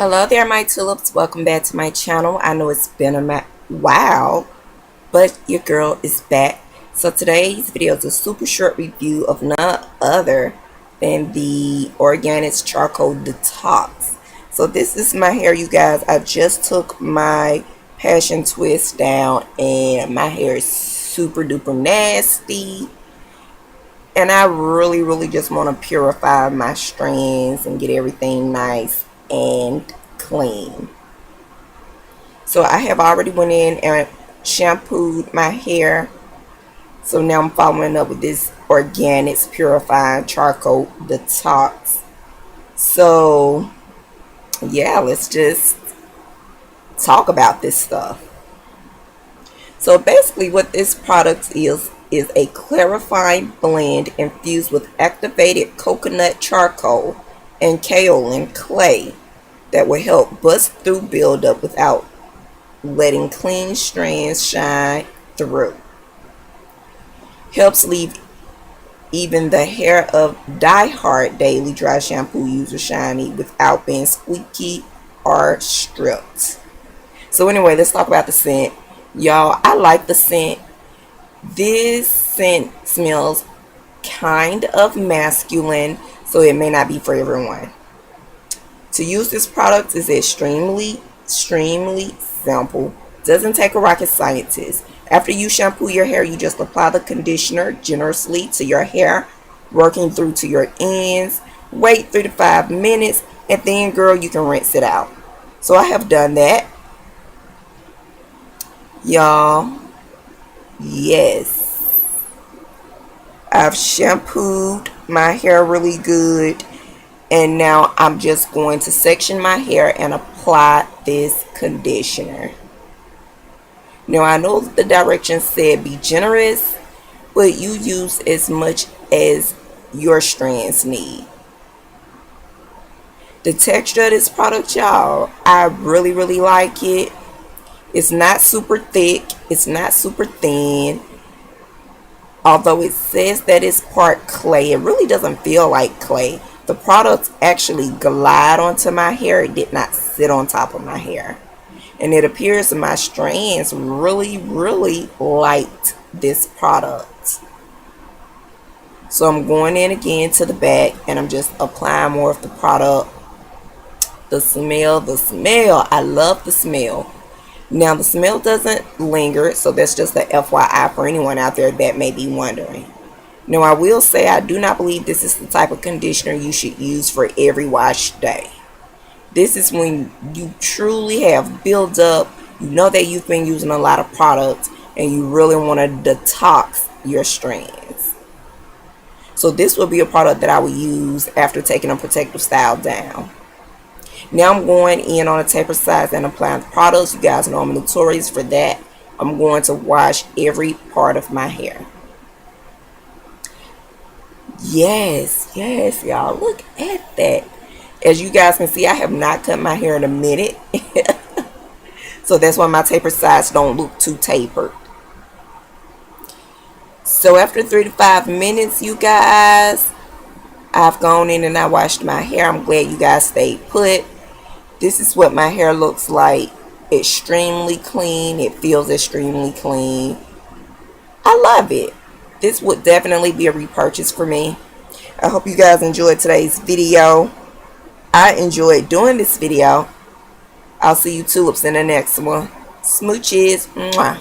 Hello there, my tulips. Welcome back to my channel. I know it's been a while, but your girl is back. So today's video is a super short review of none other than the Organics Charcoal Detox. So this is my hair, you guys. I just took my passion twist down and my hair is super duper nasty. And I really just want to purify my strands and get everything nice and clean. So I have already went in and shampooed my hair. So now I'm following up with this Organics Purifying Charcoal Detox. So yeah, let's just talk about this stuff. So basically what this product is a clarifying blend infused with activated coconut charcoal and kaolin clay that will help bust through buildup without letting clean strands shine through. Helps leave even the hair of die-hard daily dry shampoo users shiny without being squeaky or stripped. So anyway, let's talk about the scent. Y'all, I like the scent. This scent smells kind of masculine, so it may not be for everyone. To use this product is extremely simple. Doesn't take a rocket scientist. After you shampoo your hair, you just apply the conditioner generously to your hair, working through to your ends. Wait 3 to 5 minutes, and then, girl, you can rinse it out. So I have done that, y'all. Yes, I've shampooed my hair really good. And now I'm just going to section my hair and apply this conditioner. Now I know the directions said be generous, but you use as much as your strands need. The texture of this product, y'all, I really like it. It's not super thick. It's not super thin. Although it says that it's part clay, it really doesn't feel like clay. The product actually glide onto my hair. It did not sit on top of my hair. And it appears that my strands really liked this product. So I'm going in again to the back and I'm just applying more of the product. The smell. I love the smell. Now the smell doesn't linger, so that's just the FYI for anyone out there that may be wondering. Now I will say I do not believe this is the type of conditioner you should use for every wash day. This is when you truly have built up, you know that you've been using a lot of products and you really want to detox your strands. So this will be a product that I will use after taking a protective style down. Now I'm going in on a taper size and applying the products. You guys know I'm notorious for that. I'm going to wash every part of my hair. Yes, y'all, look at that. As you guys can see, I have not cut my hair in a minute. So that's why my taper sides don't look too tapered. So after 3 to 5 minutes, you guys, I've gone in and I washed my hair. I'm glad you guys stayed put. This is what my hair looks like. Extremely clean. It feels extremely clean. I love it. This would definitely be a repurchase for me. I hope you guys enjoyed today's video. I enjoyed doing this video. I'll see you tulips in the next one. Smooches. Mwah.